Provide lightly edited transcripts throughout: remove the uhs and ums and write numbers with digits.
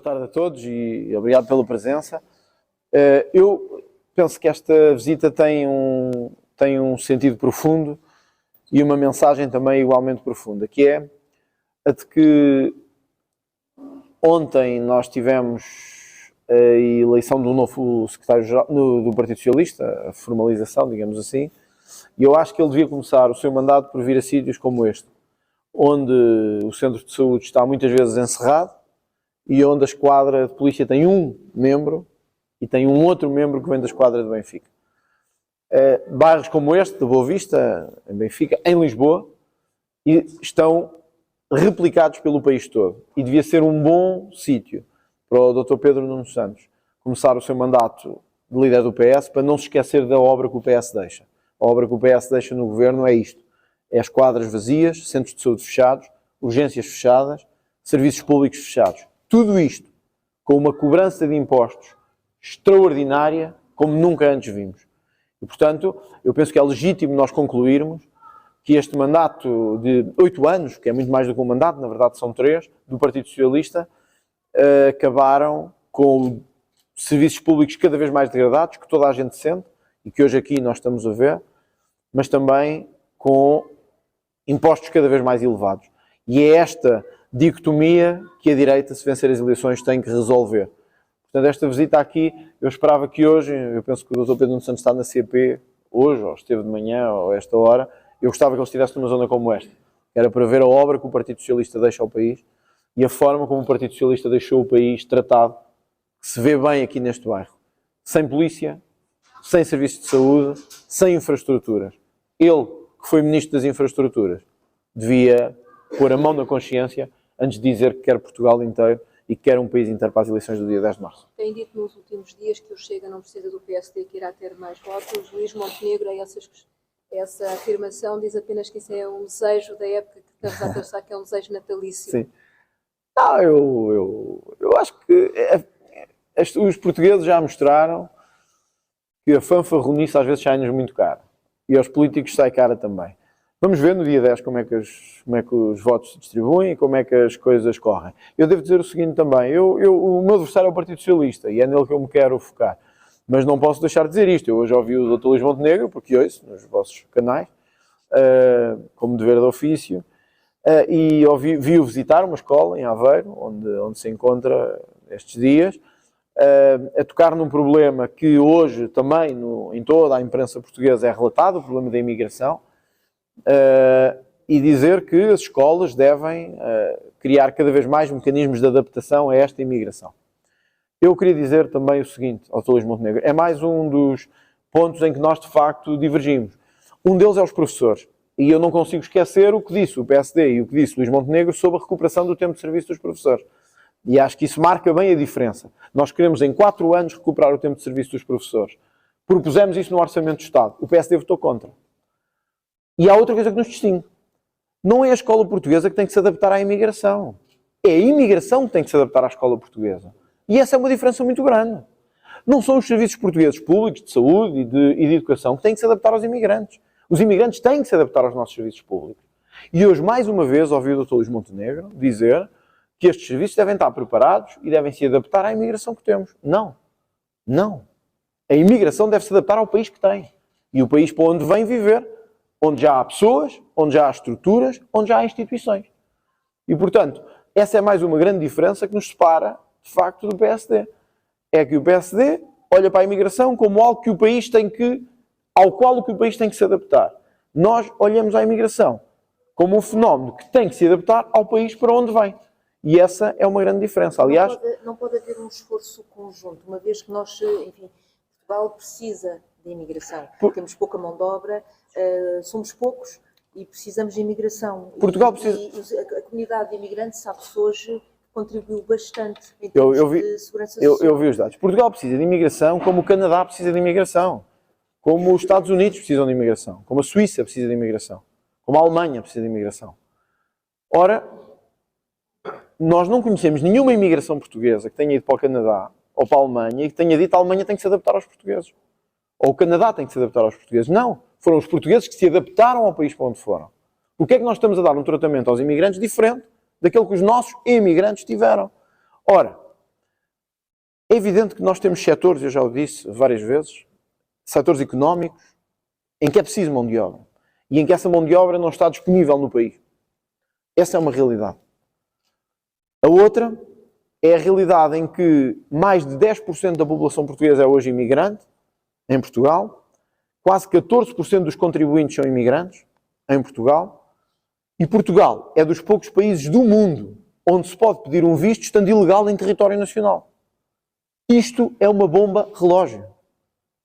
tarde a todos e obrigado pela presença. Eu penso que esta visita tem um sentido profundo e uma mensagem também igualmente profunda, que é a de que ontem nós tivemos a eleição do novo secretário-geral do Partido Socialista, a formalização, digamos assim, e eu acho que ele devia começar o seu mandato por vir a sítios como este, onde o centro de saúde está muitas vezes encerrado e onde a esquadra de polícia tem um membro e tem um outro membro que vem da esquadra de Benfica. Bairros como este, de Boa Vista, em Benfica, em Lisboa, estão replicados pelo país todo. E devia ser um bom sítio para o Dr. Pedro Nuno Santos começar o seu mandato de líder do PS, para não se esquecer da obra que o PS deixa. A obra que o PS deixa no governo é isto. É as quadras vazias, centros de saúde fechados, urgências fechadas, serviços públicos fechados. Tudo isto com uma cobrança de impostos extraordinária, como nunca antes vimos. E, portanto, eu penso que é legítimo nós concluirmos que este mandato de 8 anos, que é muito mais do que um mandato, na verdade são 3, do Partido Socialista, acabaram com serviços públicos cada vez mais degradados, que toda a gente sente, e que hoje aqui nós estamos a ver, mas também com impostos cada vez mais elevados. E é esta dicotomia que a direita, se vencer as eleições, tem que resolver. Portanto, esta visita aqui, eu esperava que hoje, eu penso que o Dr. Pedro Nuno Santos está na CP hoje, ou esteve de manhã, ou a esta hora, eu gostava que ele estivesse numa zona como esta. Era para ver a obra que o Partido Socialista deixa ao país e a forma como o Partido Socialista deixou o país tratado, que se vê bem aqui neste bairro. Sem polícia, sem serviços de saúde, sem infraestruturas. Ele, que foi Ministro das Infraestruturas, devia pôr a mão na consciência antes de dizer que quer Portugal inteiro e que quer um país inteiro para as eleições do dia 10 de março. Tem dito nos últimos dias que o Chega não precisa do PSD, que irá ter mais votos. Luís Montenegro, essa afirmação, diz apenas que isso é um desejo da época que estamos a pensar que é um desejo natalício. Sim. Não, eu acho que os portugueses já mostraram que a fanfarronice às vezes sai-nos muito cara. E aos políticos sai cara também. Vamos ver no dia 10 como é que os votos se distribuem e como é que as coisas correm. Eu devo dizer o seguinte também, o meu adversário é o Partido Socialista e é nele que eu me quero focar. Mas não posso deixar de dizer isto. Eu hoje ouvi o Dr. Luís Montenegro, porque ouço nos vossos canais, como dever de ofício, e vi-o visitar uma escola em Aveiro, onde se encontra estes dias, a tocar num problema que hoje também em toda a imprensa portuguesa é relatado, o problema da imigração, e dizer que as escolas devem criar cada vez mais mecanismos de adaptação a esta imigração. Eu queria dizer também o seguinte ao Dr. Luís Montenegro, é mais um dos pontos em que nós de facto divergimos. Um deles é os professores, e eu não consigo esquecer o que disse o PSD e o que disse Luís Montenegro sobre a recuperação do tempo de serviço dos professores. E acho que isso marca bem a diferença. Nós queremos em 4 anos recuperar o tempo de serviço dos professores. Propusemos isso no Orçamento do Estado. O PSD votou contra. E há outra coisa que nos distingue. Não é a escola portuguesa que tem que se adaptar à imigração. É a imigração que tem que se adaptar à escola portuguesa. E essa é uma diferença muito grande. Não são os serviços portugueses públicos, de saúde e de educação, que têm que se adaptar aos imigrantes. Os imigrantes têm que se adaptar aos nossos serviços públicos. E hoje, mais uma vez, ouvi o Dr. Luís Montenegro dizer que estes serviços devem estar preparados e devem se adaptar à imigração que temos. Não. Não. A imigração deve se adaptar ao país que tem. E o país para onde vem viver, onde já há pessoas, onde já há estruturas, onde já há instituições. E, portanto, essa é mais uma grande diferença que nos separa, de facto, do PSD. É que o PSD olha para a imigração como algo que o país ao qual o país tem que se adaptar. Nós olhamos à imigração como um fenómeno que tem que se adaptar ao país para onde vem. E essa é uma grande diferença. Aliás, não pode haver um esforço conjunto, uma vez que nós, enfim, Portugal precisa de imigração. Temos pouca mão de obra, somos poucos e precisamos de imigração. Portugal precisa... E a comunidade de imigrantes, sabe-se hoje, contribuiu bastante em termos de segurança social. Eu vi os dados. Portugal precisa de imigração como o Canadá precisa de imigração, como os Estados Unidos precisam de imigração, como a Suíça precisa de imigração, como a Alemanha precisa de imigração. Ora, nós não conhecemos nenhuma imigração portuguesa que tenha ido para o Canadá ou para a Alemanha e que tenha dito que a Alemanha tem que se adaptar aos portugueses. Ou o Canadá tem que se adaptar aos portugueses. Não. Foram os portugueses que se adaptaram ao país para onde foram. Por que é que nós estamos a dar um tratamento aos imigrantes diferente daquele que os nossos imigrantes tiveram? Ora, É evidente que nós temos setores, eu já o disse várias vezes, setores económicos, em que é preciso mão de obra. E em que essa mão de obra não está disponível no país. Essa é uma realidade. A outra é a realidade em que mais de 10% da população portuguesa é hoje imigrante, em Portugal. Quase 14% dos contribuintes são imigrantes, em Portugal. E Portugal é dos poucos países do mundo onde se pode pedir um visto estando ilegal em território nacional. Isto é uma bomba relógio.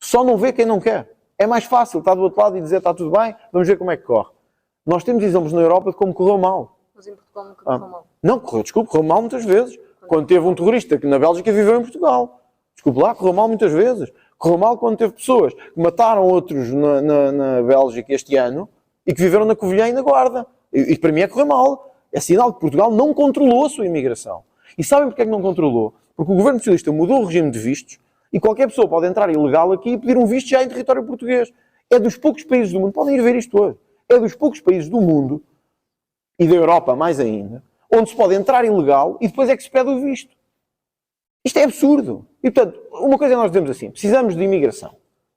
Só não vê quem não quer. É mais fácil estar do outro lado e dizer está tudo bem, vamos ver como é que corre. Nós temos exemplos na Europa de como correu mal. Mas em Portugal nunca correu mal. Não, correu mal muitas vezes. Quando teve um terrorista que na Bélgica viveu em Portugal. Desculpe lá, correu mal muitas vezes. Correu mal quando teve pessoas que mataram outros na Bélgica este ano e que viveram na Covilhã e na Guarda. E para mim é correr mal. É sinal que Portugal não controlou a sua imigração. E sabem porque é que não controlou? Porque o governo socialista mudou o regime de vistos e qualquer pessoa pode entrar ilegal aqui e pedir um visto já em território português. É dos poucos países do mundo, podem ir ver isto hoje, é dos poucos países do mundo, e da Europa mais ainda, onde se pode entrar ilegal e depois é que se pede o visto. Isto é absurdo. E, portanto, uma coisa é nós dizemos assim, precisamos de imigração.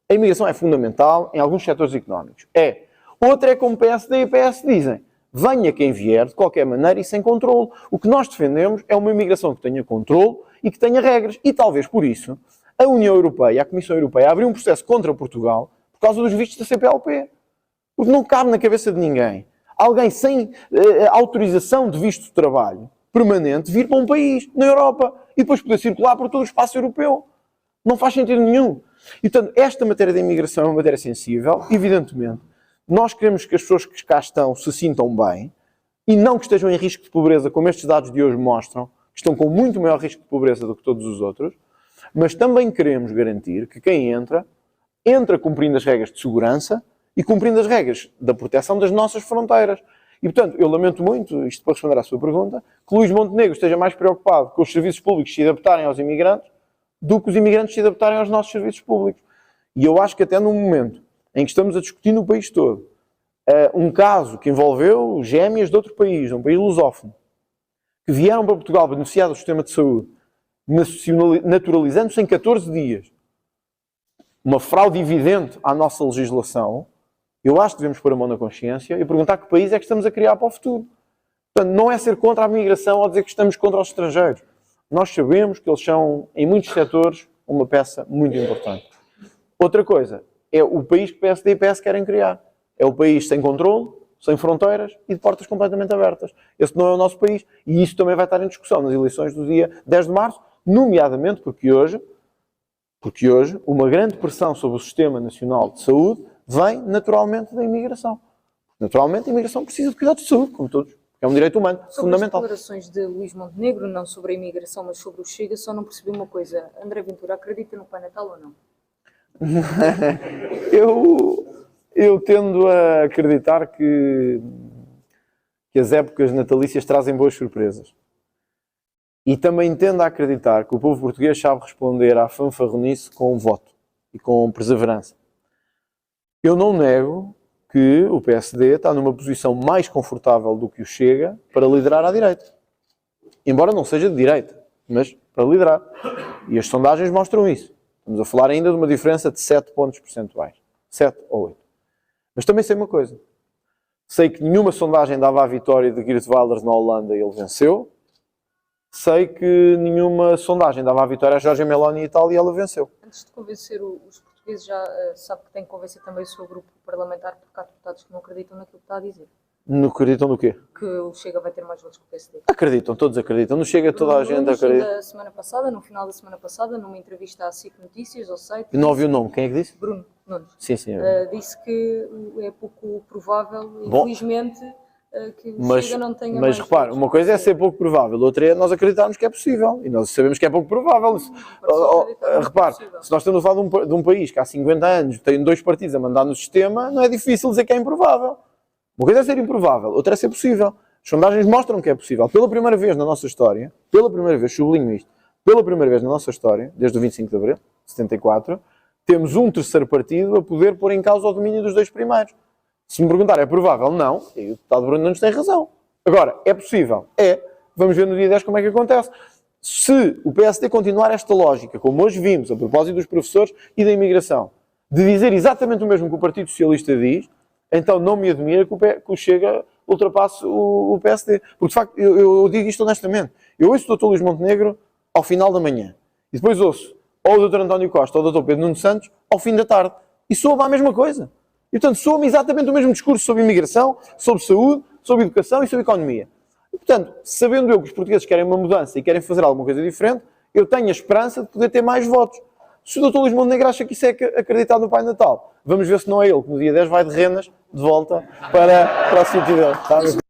A imigração é fundamental em alguns setores económicos. É. Outra é como o PSD e o PS dizem, venha quem vier, de qualquer maneira e sem controle. O que nós defendemos é uma imigração que tenha controle e que tenha regras. E talvez por isso a União Europeia, a Comissão Europeia, abriu um processo contra Portugal por causa dos vistos da CPLP. Porque não cabe na cabeça de ninguém alguém sem autorização de visto de trabalho permanente vir para um país, na Europa, e depois poder circular por todo o espaço europeu. Não faz sentido nenhum. E, portanto, esta matéria da imigração é uma matéria sensível, evidentemente. Nós queremos que as pessoas que cá estão se sintam bem e não que estejam em risco de pobreza, como estes dados de hoje mostram, que estão com muito maior risco de pobreza do que todos os outros, mas também queremos garantir que quem entra cumprindo as regras de segurança e cumprindo as regras da proteção das nossas fronteiras. E, portanto, eu lamento muito, isto para responder à sua pergunta, que Luís Montenegro esteja mais preocupado com os serviços públicos se adaptarem aos imigrantes do que os imigrantes se adaptarem aos nossos serviços públicos. E eu acho que até num momento em que estamos a discutir no país todo um caso que envolveu gêmeas de outro país, um país lusófono, que vieram para Portugal beneficiar do sistema de saúde, naturalizando-se em 14 dias, uma fraude evidente à nossa legislação, eu acho que devemos pôr a mão na consciência e perguntar que país é que estamos a criar para o futuro. Portanto, não é ser contra a migração ou dizer que estamos contra os estrangeiros. Nós sabemos que eles são, em muitos setores, uma peça muito importante. Outra coisa, é o país que PSD e PS querem criar. É o país sem controle, sem fronteiras e de portas completamente abertas. Esse não é o nosso país. E isso também vai estar em discussão nas eleições do dia 10 de março, nomeadamente porque hoje uma grande pressão sobre o Sistema Nacional de Saúde vem naturalmente da imigração. Naturalmente, a imigração precisa de cuidados de saúde, como todos. É um direito humano, sobre fundamental. Sobre as declarações de Luís Montenegro, não sobre a imigração, mas sobre o Chega, só não percebi uma coisa. André Ventura acredita no Pai Natal ou não? Eu tendo a acreditar que as épocas natalícias trazem boas surpresas. E também tendo a acreditar que o povo português sabe responder à fanfarronice com voto e com perseverança. Eu não nego que o PSD está numa posição mais confortável do que o Chega para liderar à direita. Embora não seja de direita, mas para liderar. E as sondagens mostram isso. Estamos a falar ainda de uma diferença de 7 pontos percentuais. 7 ou 8. Mas também sei uma coisa. Sei que nenhuma sondagem dava a vitória de Geert Wilders na Holanda e ele venceu. Sei que nenhuma sondagem dava a vitória a Giorgia Meloni em Itália e ela venceu. Antes de convencer os portugueses, já sabe que tem que convencer também o seu grupo parlamentar, porque há deputados que não acreditam naquilo que está a dizer. Não acreditam no quê? Que o Chega vai ter mais votos que o PSD. Acreditam, todos acreditam. Não chega toda a gente a acreditar. No final da semana passada, numa entrevista à SIC Notícias, ao site... Eu não ouvi o nome. Quem é que disse? Bruno Nunes. Sim, sim. Disse que é pouco provável, Bom, infelizmente, que o Chega não tenha mais... Mas repare, votos. uma coisa é ser pouco provável, outra é nós acreditarmos que é possível. E nós sabemos que é pouco provável. Repare, se nós estamos a falar de um país que há 50 anos tem 2 partidos a mandar no sistema, não é difícil dizer que é improvável. Uma coisa é ser improvável, outra é ser possível. As sondagens mostram que é possível. Pela primeira vez na nossa história, pela primeira vez, sublinho isto, pela primeira vez na nossa história, desde o 25 de Abril de 74, temos um terceiro partido a poder pôr em causa o domínio dos 2 primeiros. Se me perguntar, é provável? Não. E o deputado Bruno Nunes tem razão. Agora, é possível? É. Vamos ver no dia 10 como é que acontece. Se o PSD continuar esta lógica, como hoje vimos, a propósito dos professores e da imigração, de dizer exatamente o mesmo que o Partido Socialista diz, então não me admira que o Chega ultrapasse o PSD. Porque, de facto, eu digo isto honestamente. Eu ouço o Dr. Luís Montenegro ao final da manhã. E depois ouço ou o Dr. António Costa ou o Dr. Pedro Nuno Santos ao fim da tarde. E soa-me a mesma coisa. E, portanto, soa-me exatamente o mesmo discurso sobre imigração, sobre saúde, sobre educação e sobre economia. E, portanto, sabendo eu que os portugueses querem uma mudança e querem fazer alguma coisa diferente, eu tenho a esperança de poder ter mais votos. Se o Dr. Luís Montenegro acha que isso é acreditar no Pai Natal, vamos ver se não é ele que no dia 10 vai de renas de volta para o sítio dele. Tá?